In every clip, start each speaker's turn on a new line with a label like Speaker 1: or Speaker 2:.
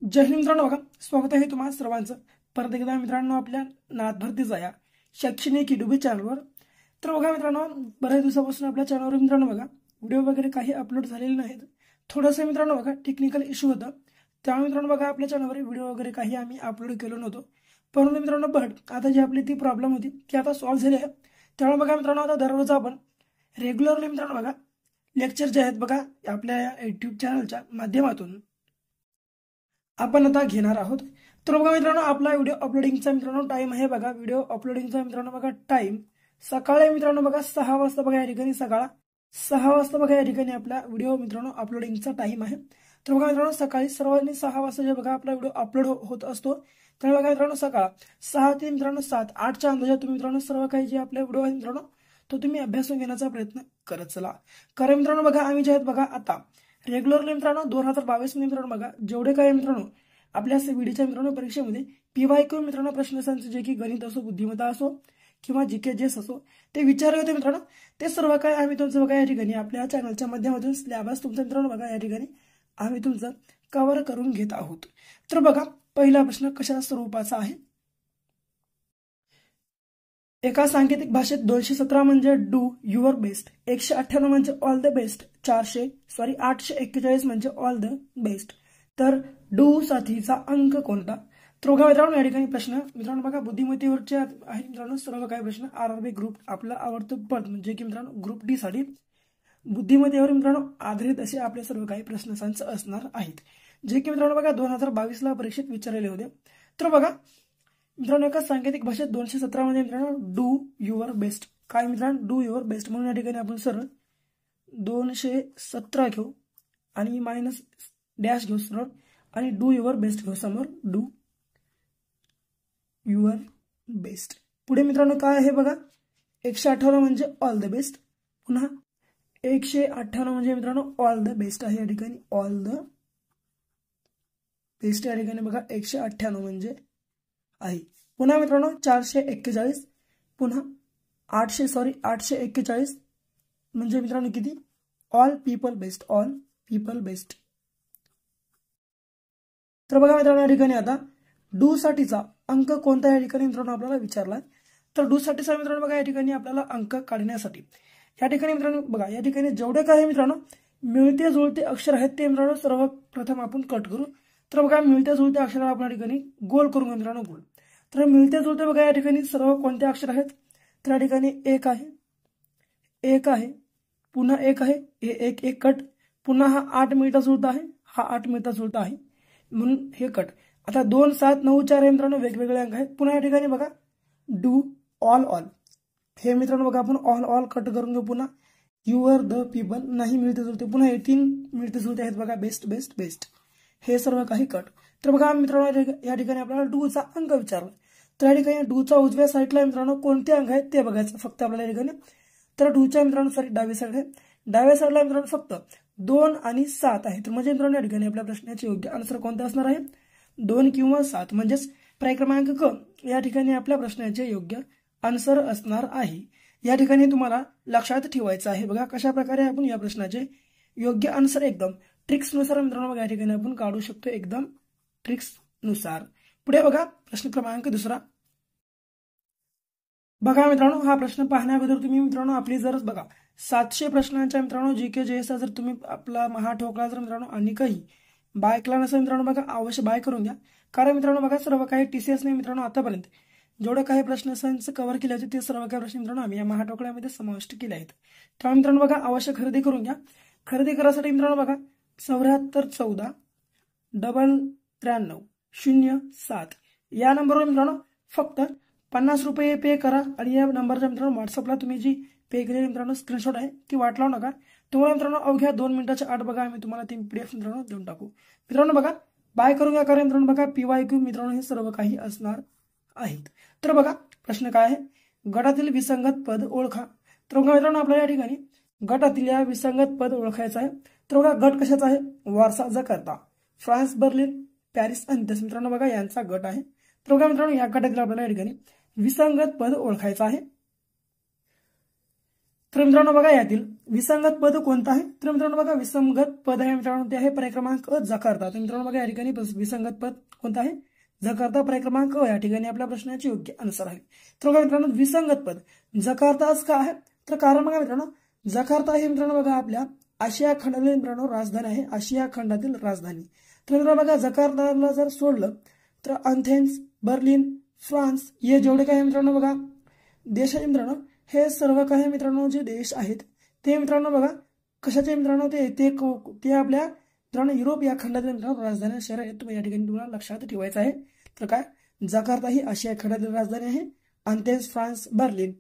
Speaker 1: जय हिंद मित्रांनो, बघा स्वागत आहे तुम्हा सर्वांचं परत एकदा मित्रांनो आपल्या नाथ भरतीचा या शैक्षणिक युट्यूब चॅनलवर। तर बघा मित्रांनो, बऱ्याच दिवसापासून आपल्या चॅनलवर मित्रांनो बघा व्हिडिओ वगैरे काही अपलोड झालेले नाहीत। थोडंसं मित्रांनो बघा टेक्निकल इश्यू होता, त्यामुळे मित्रांनो बघा आपल्या चॅनलवर व्हिडिओ वगैरे काही आम्ही अपलोड केलो नव्हतो। परंतु मित्रांनो बट आता जी आपली ती प्रॉब्लेम होती ती आता सॉल्व्ह झाली आहे। त्यामुळे बघा मित्रांनो आता दररोज आपण रेग्युलरली मित्रांनो बघा लेक्चर जे आहेत बघा आपल्या यूट्यूब चॅनलच्या माध्यमातून आपण आता घेणार आहोत। तर बघा मित्रांनो आपला व्हिडिओ अपलोडिंगचा मित्रांनो टाइम आहे बघा, व्हिडिओ अपलोडिंगचा मित्रांनो बघा टाइम सकाळी मित्रांनो बघा 6 वाजता बघा या ठिकाणी सकाळ 6 वाजता बघा या ठिकाणी आपला व्हिडिओ मित्रांनो अपलोडिंगचा टाइम आहे। तर बघा मित्रांनो सकाळी सर्वांनी 6 वाजता जे बघा आपला व्हिडिओ अपलोड होत असतो, तर बघा मित्रांनो सकाळ 6 ते मित्रांनो 7 8च्या अंदाजात तुम्ही मित्रांनो सर्व काही जे आपले व्हिडिओ आहे मित्रांनो तो तुम्ही अभ्यासून घेण्याचा प्रयत्न करत चला। कारण मित्रांनो बघा आम्ही जे आहेत बघा आता रेग्युलरली मित्रांनो 2022 मित्रांनो बघा जेवढे काही मित्रांनो आपल्या सीबीडीच्या मित्रांनो परीक्षेमध्ये पीवायक्यू मित्रांनो प्रश्नसंच जे की गणित असो, बुद्धिमत्ता असो किंवा जीके जेस असो ते विचारले होते मित्रांनो, ते सर्व काय आम्ही तुमचं बघा या ठिकाणी आपल्या चॅनलच्या माध्यमातून सिलेबस तुमचं मित्रांनो बघा या ठिकाणी आम्ही तुमचं कव्हर करून घेत आहोत। तर बघा पहिला प्रश्न कशा स्वरूपाचा आहे। एका सांकेतिक भाषेत 217 म्हणजे डू युअर बेस्ट, 198 म्हणजे ऑल द बेस्ट, 841 म्हणजे ऑल द बेस्ट। तर डू साठीचा अंक कोणता? तर बघा मित्रांनो या ठिकाणी प्रश्न मित्रांनो बघा बुद्धिमत्तेवरचे आहे मित्रांनो सर्व काही प्रश्न। आरआरबी ग्रुप आपला आवडतं पद म्हणजे की मित्रांनो ग्रुप डी साठी बुद्धिमत्तेवर मित्रांनो आधारित असे आपले सर्व काही प्रश्नसंच असणार आहेत, जे की मित्रांनो बघा 2022 ला परीक्षेत विचारलेले होते। तर बघा मित्रांनो एका सांकेतिक भाषेत 217 म्हणजे मित्रांनो डू युअर बेस्ट काय मित्रांनो डू युअर बेस्ट, म्हणून या ठिकाणी आपण सरळ 217 घेऊ आणि मायनस डॅश घेऊ सरळ आणि डू युअर बेस्ट घेऊ समोर, डू युअर बेस्ट। पुढे मित्रांनो काय आहे बघा 158 म्हणजे ऑल द बेस्ट, पुन्हा 158 म्हणजे मित्रांनो ऑल द बेस्ट आहे या ठिकाणी, ऑल द बेस्ट या ठिकाणी बघा 198 म्हणजे आहे। पुन्हा मित्रांनो 441 पुन्हा 841 म्हणजे मित्रांनो किती all people best, all people best. तर बघा मित्रांनो या ठिकाणी आता डू साठीचा अंक कोणता या ठिकाणी मित्रांनो आपल्याला विचारला। तर डू साठीचा मित्रांनो बघा या ठिकाणी आपल्याला अंक काढण्यासाठी या ठिकाणी मित्रांनो बघा या ठिकाणी जेवढे काही मित्रांनो मिळते जुळते अक्षर आहेत ते मित्रांनो सर्वप्रथम आपण कट करू। तर बघा मिळते जुळते अक्षर आपण या ठिकाणी गोल करून मित्रांनो गोल। तर मिळते जुळते बघा या ठिकाणी सर्व कोणते अक्षर आहेत, तर या ठिकाणी एक आहे पुन्हा एक आहे, हे एक कट, पुन्हा हा 8 मिळता जुळता आहे, हा 8 मिळता जुळता आहे म्हणून हे कट। आता 2 7 9 4 हे मित्रांनो वेगवेगळे अंक आहेत। पुन्हा या ठिकाणी बघा डू ऑल हे मित्रांनो बघा आपण ऑल कट करून घेऊ। पुन्हा युअर द पीपल नाही मिळते जुळते, पुन्हा हे 3 मिळते जुळते आहेत बघा बेस्ट बेस्ट बेस्ट, हे सर्व काही कट। तर बघा मित्रांनो या ठिकाणी आपल्याला डू चा अंक विचारला, तर या ठिकाणी डू चा उजव्या साईडला मित्रांनो कोणते अंक आहेत ते बघायचं फक्त आपल्याला या ठिकाणी। तर डूच्या मित्रांनो सॉरी डाव्या साईड आहे, डाव्या साईडला मित्रांनो फक्त 2 आणि 7 आहे। तर म्हणजे मित्रांनो या ठिकाणी आपल्या प्रश्नाचे योग्य आन्सर कोणते असणार आहे 2 किंवा 7 म्हणजेच पर्याय क्रमांक क या ठिकाणी आपल्या प्रश्नाचे योग्य आन्सर असणार आहे। या ठिकाणी तुम्हाला लक्षात ठेवायचं आहे बघा कशा प्रकारे आपण या प्रश्नाचे योग्य आन्सर एकदम ट्रिक्स नुसार मित्रांनो बघा या ठिकाणी आपण काढू शकतो, एकदम ट्रिक्स नुसार। पुढे बघा प्रश्न क्रमांक दुसरा बघा मित्रांनो, हा प्रश्न पाहण्याअगोदर तुम्ही मित्रांनो आपली जर बघा 700 प्रश्नांच्या मित्रांनो जीके जेएसचा जर तुम्ही आपला महा ठोकला तर मित्रांनो आणि काही बाय केला नसेल मित्रांनो बघा अवश्य बाय करून घ्या। कारण मित्रांनो बघा सर्व काही टीसीएस ने मित्रांनो आतापर्यंत जेवढे काही प्रश्न संच कव्हर केले होते ते सर्व काही प्रश्न मित्रांनो आम्ही या महाठोकळ्यामध्ये समाविष्ट केले आहेत। त्यामुळे मित्रांनो बघा अवश्य खरेदी करून घ्या। खरेदी करासाठी मित्रांनो बघा 74 14 93 07 या नंबरवर मित्रांनो फक्त 50 रुपये पे करा आणि या नंबरच्या मित्रांनो व्हॉट्सअपला तुम्ही जी पे केलेली मित्रांनो स्क्रीनशॉट आहे ती वाट लावू नका। तुम्हाला मित्रांनो अवघ्या 2 मिनिटाच्या आत बघा आम्ही तुम्हाला ती पीडीएफ मित्रांनो देऊन टाकू। मित्रांनो बघा बाय करून घ्या, कारण मित्रांनो बघा पीवायक्यू मित्रांनो हे सर्व काही असणार आहेत। तर बघा प्रश्न काय आहे गटातील विसंगत पद ओळखा। तर बघा मित्रांनो आपल्याला या ठिकाणी गटातील या विसंगत पद ओळखायचं आहे। तर बघा गट कशाचा आहे Warsaw Jakarta, France Berlin, Paris आणि मित्रांनो बघा यांचा गट आहे। तर बघा मित्रांनो या गटातील आपल्याला या ठिकाणी विसंगत पद ओळखायचं आहे। तर मित्रांनो बघा यातील विसंगत पद कोणतं आहे? तर मित्रांनो बघा विसंगत पद आहे मित्रांनो ते आहे पर्याय क्रमांक जकार्ता. तर मित्रांनो बघा या ठिकाणी विसंगत पद कोणतं आहे? जकार्ता. पर्याय क्रमांक या ठिकाणी आपल्या प्रश्नाची योग्य आन्सर आहे. तर बघा मित्रांनो विसंगत पद जकार्ताच का आहे? तर कारण बघा मित्रांनो जकार्ता हे मित्रांनो बघा आपल्या आशिया खंडातील मित्रांनो राजधानी आहे. आशिया खंडातील राजधानी. तर मित्रांनो बघा जकार्ताला जर सोडलं तर अथेन्स, बर्लिन, फ्रान्स हे जेवढे काही मित्रांनो बघा देश आहे मित्रांनो हे सर्व काही मित्रांनो जे देश आहेत ते मित्रांनो बघा कशाचे मित्रांनो ते आपल्या मित्रांनो युरोप या खंडातील मित्रांनो राजधानी शहर आहेत. या ठिकाणी तुम्हाला लक्षात ठेवायचं आहे. तर काय जकार्ता ही आशिया खंडातील राजधानी आहे. अथेन्स, फ्रान्स, बर्लिन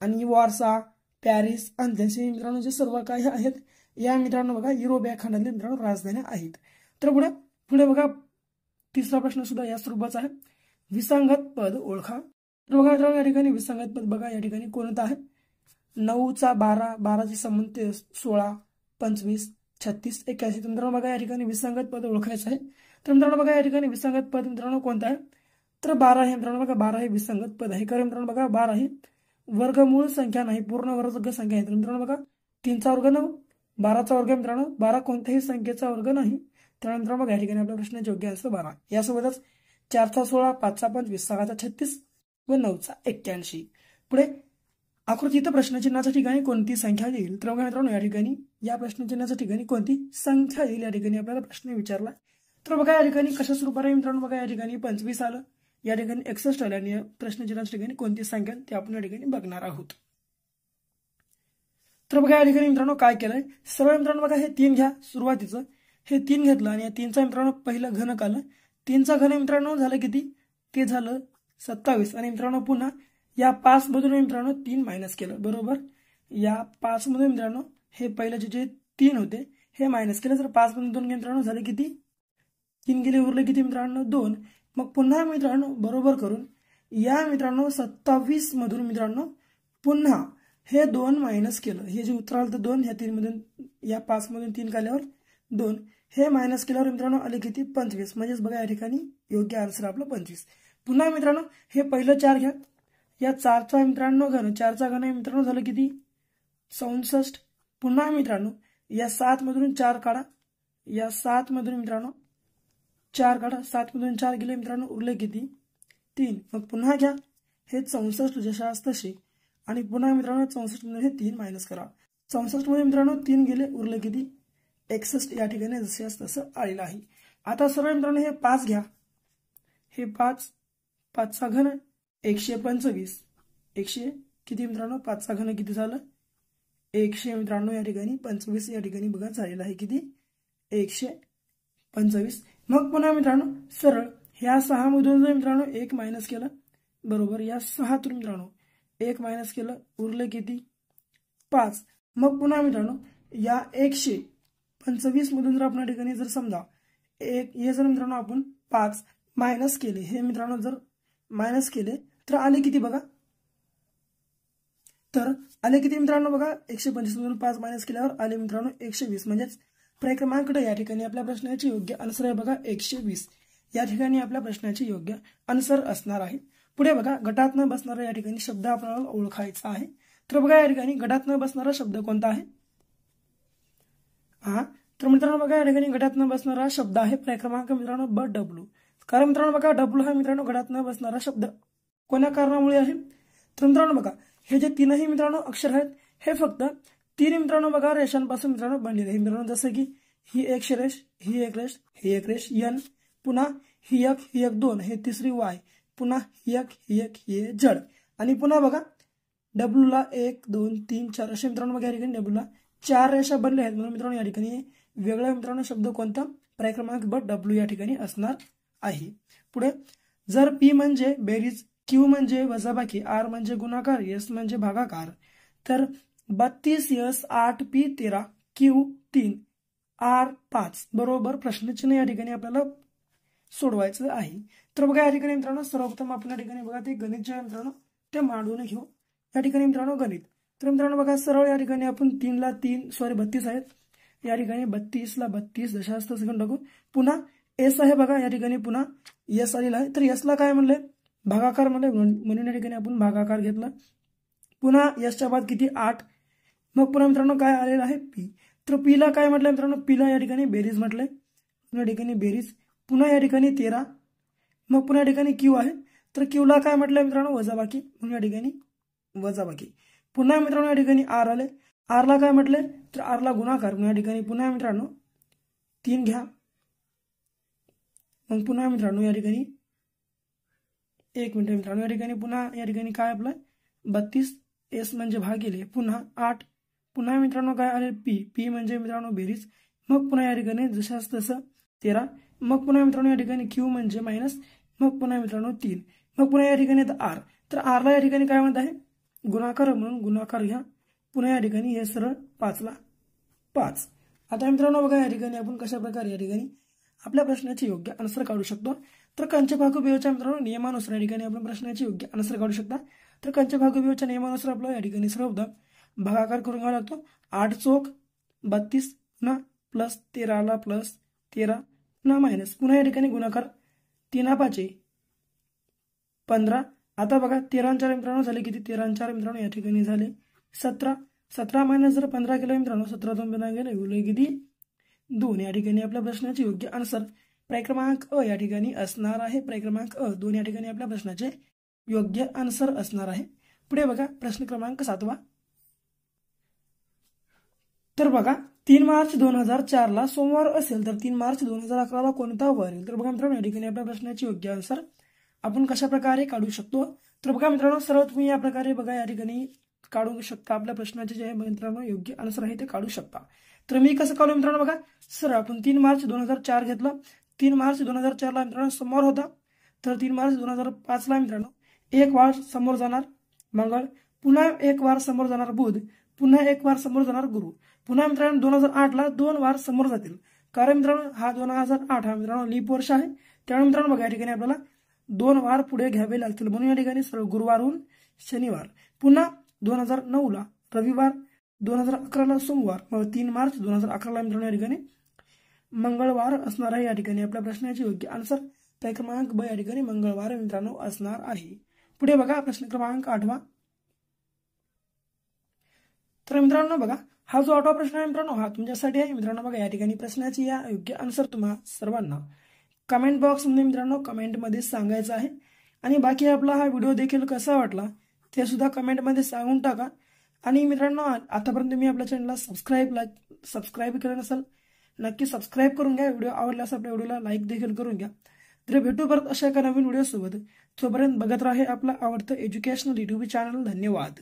Speaker 1: आणि वॉर्सा, पॅरिस, अथेन्स हे मित्रांनो जे सर्व काही आहेत या मित्रांनो बघा युरोप या खंडातील मित्रांनो राजधानी आहेत. तर पुढे बघा तिसरा प्रश्न सुद्धा या स्वरूपाचा आहे. विसंगत पद ओळखा. तर बघा मित्रांनो या ठिकाणी विसंगत पद बघा या ठिकाणी कोणतं आहे? 9चा 12, 12चे संबंध 16, 25, 36, 81. तर मित्रांनो बघा या ठिकाणी विसंगत पद ओळखायचं आहे. तर मित्रांनो बघा या ठिकाणी विसंगत पद मित्रांनो कोणतं आहे? तर 12 हे मित्रांनो बघा 12 हे विसंगत पद आहे. कारण मित्रांनो बघा 12 ही वर्गमूळ संख्या नाही, पूर्ण वर्ग संख्या आहे. तर मित्रांनो बघा 3चा वर्ग 9, 12चा वर्ग मित्रांनो 12 कोणत्याही संख्येचा वर्ग नाही. तर मित्रांनो बघा या ठिकाणी आपल्या प्रश्नाचे योग्य आन्सर 12. यासोबतच 4चा 16, 5चा 25, 6चा 36 व 9चा 81. पुढे आकृतीत प्रश्नचिन्हाच्या ठिकाणी कोणती संख्या येईल? तर बघा मित्रांनो या ठिकाणी या प्रश्नचिन्हाच्या ठिकाणी कोणती संख्या येईल या ठिकाणी आपल्याला प्रश्न विचारला. तर बघा या ठिकाणी कशा स्वरूपाने मित्रांनो बघा या ठिकाणी 25 आलं, या ठिकाणी 61 आलं आणि प्रश्नचिन्हाच्या ठिकाणी कोणती संख्या ते आपण या ठिकाणी बघणार आहोत. तर बघा या ठिकाणी मित्रांनो काय केलंय सर्व मित्रांनो बघा हे 3 घ्या सुरुवातीचं हे 3 घेतलं आणि या 3चा मित्रांनो पहिलं घनक आलं. 3चा घन मित्रांनो झालं किती? ते झालं 27 आणि मित्रांनो पुन्हा या 5 मधून मित्रांनो 3 मायनस केलं बरोबर. या 5 मधून मित्रांनो हे पहिलं जे 3 होते हे मायनस केलं. तर 5 मधून 2 मित्रांनो झाले किती? 3 गेले उरले किती मित्रांनो 2. मग पुन्हा मित्रांनो बरोबर करून या मित्रांनो 27 मधून मित्रांनो पुन्हा हे 2 मायनस केलं. हे जे उत्तर आलं तर 2 ह्या 3 मधून या 5 मधून 3 काढल्यावर 2 हे मायनस केल्यावर मित्रांनो आले किती? 25. म्हणजेच बघा या ठिकाणी योग्य आन्सर आपलं 25. पुन्हा मित्रांनो हे पहिलं 4 घ्या. या 4चा मित्रांनो घन 4चा घन मित्रांनो झालं किती? 64. पुन्हा मित्रांनो या 7 मधून 4 काढा. या 7 मधून मित्रांनो 4 काढा. 7 मधून 4 गेले मित्रांनो उरले किती? 3. मग पुन्हा घ्या हे 64 जशास तसे आणि पुन्हा मित्रांनो 64 मधून हे 3 मायनस करा. 64 मध्ये मित्रांनो 3 गेले उरले किती? 61 या ठिकाणी जशास तसं आलेलं आहे. आता सर्व मित्रांनो हे 5 घ्या. हे 5चा घन 125. 100 किती मित्रांनो 5चा घन किती झालं? 100 मित्रांनो या ठिकाणी 25 या ठिकाणी बघा झालेला आहे किती? 125. मग पुन्हा मित्रांनो सरळ ह्या 6 मधून जर मित्रांनो 1 मायनस केलं बरोबर. या 6 तून मित्रांनो 1 मायनस केलं उरले किती? 5. मग पुन्हा मित्रांनो या 125 मधून जर आपण ठिकाणी जर समजा हे जर मित्रांनो आपण 5 मायनस केले हे मित्रांनो जर मायनस केले तर आले किती बघा? तर आले किती मित्रांनो बघा 125 मधून 5 मायनस केल्यावर आले मित्रांनो 120. म्हणजेच पर्याय क्रमांक ड या ठिकाणी आपल्या प्रश्नाची योग्य आन्सर आहे बघा 120. या ठिकाणी आपल्या प्रश्नाची योग्य आन्सर असणार आहे. पुढे बघा गटात न बसणारा या ठिकाणी शब्द आपल्याला ओळखायचा आहे. तर बघा या ठिकाणी गटात न बसणारा शब्द कोणता आहे? तर मित्रांनो बघा या ठिकाणी गटात न बसणारा शब्द आहे पर्याय क्रमांक मित्रांनो BW. कारण मित्रांनो बघा डब्ल्यू हा मित्रांनो गटात न बसणारा शब्द कोण्या कारणामुळे आहे? तर मित्रांनो बघा हे जे तीनही मित्रांनो अक्षर आहेत हे फक्त 3 मित्रांनो बघा रेषांपासून मित्रांनो बनलेले आहे मित्रांनो. जसं की ही एक रेष, ही एक रेष, ही एक रेष N, पुन्हा ही एक 2, हे तिसरी Y, पुन्हा ही एक Z आणि पुन्हा बघा डब्ल्यू ला 1 2 3 4 असे मित्रांनो बघा या ठिकाणी डब्ल्यू ला 4 रेषा बनल्या आहेत. म्हणून मित्रांनो या ठिकाणी वेगळा मित्रांनो शब्द कोणता? पर्याय क्रमांक W या ठिकाणी असणार आहे. पुढे जर P म्हणजे बेरीज, Q म्हणजे वजाबाकी, R म्हणजे गुणाकार, S म्हणजे भागाकार, तर 32S 8P 13 Q 3 R 5 बरोबर प्रश्नचिन्ह या ठिकाणी आपल्याला सोडवायचं आहे. तर बघा या ठिकाणी मित्रांनो सर्वप्रथम आपण या ठिकाणी बघा ते गणित जे आहे मित्रांनो ते मांडून घेऊ. या ठिकाणी मित्रांनो गणित. तर मित्रांनो बघा सरळ या ठिकाणी आपण 3 ला 3 32 आहेत. या ठिकाणी 32 ला 32 दशांश सेकंड टाकू. पुन्हा S आहे बघा या ठिकाणी पुन्हा S आलेला आहे. तर S ला काय म्हणले? भागाकार म्हणले, म्हणून या ठिकाणी आपण भागाकार घेतला. पुन्हा S च्या बाद किती? 8 मग पुन्हा मित्रांनो काय आलेलं आहे पी. तर पीला काय म्हटलं मित्रांनो, पीला या ठिकाणी बेरीज म्हटलंय, या ठिकाणी बेरीज. पुन्हा या ठिकाणी 13. मग पुन्हा या ठिकाणी क्यू आहे, तर क्यूला काय म्हटलंय मित्रांनो वजाबाकी, म्हणून या ठिकाणी वजाबाकी. पुन्हा मित्रांनो या ठिकाणी आर आले, आरला काय म्हटलंय तर आरला गुणाकार, म्हणून या ठिकाणी पुन्हा मित्रांनो 3 घ्या. मग पुन्हा मित्रांनो या ठिकाणी 1 मिनिट मित्रांनो, या ठिकाणी पुन्हा या ठिकाणी काय आपलं 32 एस म्हणजे भागिले पुन्हा 8. पुन्हा मित्रांनो काय आले पी, पी म्हणजे मित्रांनो बेरीज. मग पुन्हा या ठिकाणी जशाच तसं 13. मग पुन्हा मित्रांनो या ठिकाणी क्यू म्हणजे मायनस. मग पुन्हा मित्रांनो 3. मग पुन्हा या ठिकाणी आर, तर आरला या ठिकाणी काय म्हणत आहे गुणाकार, म्हणून गुणाकार घ्या. पुन्हा या ठिकाणी हे सरळ 5ला 5. आता मित्रांनो बघा या ठिकाणी आपण कशा प्रकारे या ठिकाणी आपल्या प्रश्नाचे योग्य आन्सर काढू शकतो. तर कंच भागोबीजच्या मित्रांनो नियमानुसार या ठिकाणी आपण प्रश्नाचे योग्य आन्सर काढू शकता. तर कंच भागोबीजच्या नियमानुसार आपल्याला या ठिकाणी सर्वदा भागाकार करून घ्यावा लागतो. 8 चौक 32 ना प्लस 13ला प्लस 13 ना मायनस. पुन्हा या ठिकाणी गुणाकार 3 5 15. आता बघा 13 4 मित्रांनो झाले किती, 13 4 मित्रांनो या ठिकाणी झाले 17. 17 मायनस जर 15 केलं मित्रांनो 17 2 15 गेले उरले किती 2. या ठिकाणी आपल्या प्रश्नाचे योग्य आन्सर पर्याय क्रमांक अ या ठिकाणी असणार आहे. पर्याय क्रमांक अ 2 या ठिकाणी आपल्या प्रश्नाचे योग्य आन्सर असणार आहे. पुढे बघा प्रश्न क्रमांक 7. तर बघा 3 मार्च 2004 ला सोमवार असेल तर 3 मार्च 2011 ला कोणता वार येईल. तर बघा मित्रांनो या ठिकाणी आपल्या प्रश्नाचे योग्य आन्सर आपण कशा प्रकारे काढू शकतो. तर बघा मित्रांनो सर्व तुम्ही या प्रकारे बघा या ठिकाणी काढू शकता. आपल्या प्रश्नाचे जे मित्रांनो योग्य आन्सर आहे ते काढू शकता. तर मी कसं काढू मित्रांनो बघा सर आपण 3 मार्च 2004 घेतलं. 3 मार्च 2004 ला मित्रांनो सोमवार होता. तर 3 मार्च 2005 ला मित्रांनो एक वार समोर जाणार मंगळ, पुन्हा एक वार समोर जाणार बुध, पुन्हा एक वार समोर जाणार गुरु. पुन्हा मित्रांनो 2008 ला 2 वार समोर जातील. कारण मित्रांनो हा 2008 हा मित्रांनो लीप वर्ष आहे. त्यामुळे मित्रांनो बघा या ठिकाणी आपल्याला 2 वार पुढे घ्यावे लागतील. म्हणून या ठिकाणी सरळ गुरुवारहून शनिवार. पुन्हा 2009 ला रविवार, 2011 ला सोमवार, मग 3 मार्च 2011 ला मित्रांनो या ठिकाणी मंगळवार असणार आहे. या ठिकाणी आपल्या प्रश्नाचे योग्य आन्सर पर्याय क्रमांक ब या ठिकाणी मंगळवार मित्रांनो असणार आहे. पुढे बघा प्रश्न क्रमांक 8. तर मित्रांनो बघा हा जो 8वा प्रश्न आहे मित्रांनो हा तुमच्यासाठी आहे. मित्रांनो बघा या ठिकाणी प्रश्नाची या योग्य आन्सर तुम्हा सर्वांना कमेंट बॉक्समध्ये मित्रांनो कमेंटमध्ये सांगायचं आहे. आणि बाकी आपला हा व्हिडिओ देखील कसा वाटला ते सुद्धा कमेंटमध्ये सांगून टाका. आणि मित्रांनो आतापर्यंत तुम्ही आपल्या चॅनलला सबस्क्राईब केलं नसेल नक्की सबस्क्राईब करून घ्या. व्हिडिओ आवडल्यास आपल्या व्हिडिओला लाईक देखील करून घ्या. तर भेटू परत अशा एका नवीन व्हिडिओ सोबत. तोपर्यंत बघत राहा आपला आवडतं एज्युकेशनल यूट्यूब चॅनल. धन्यवाद.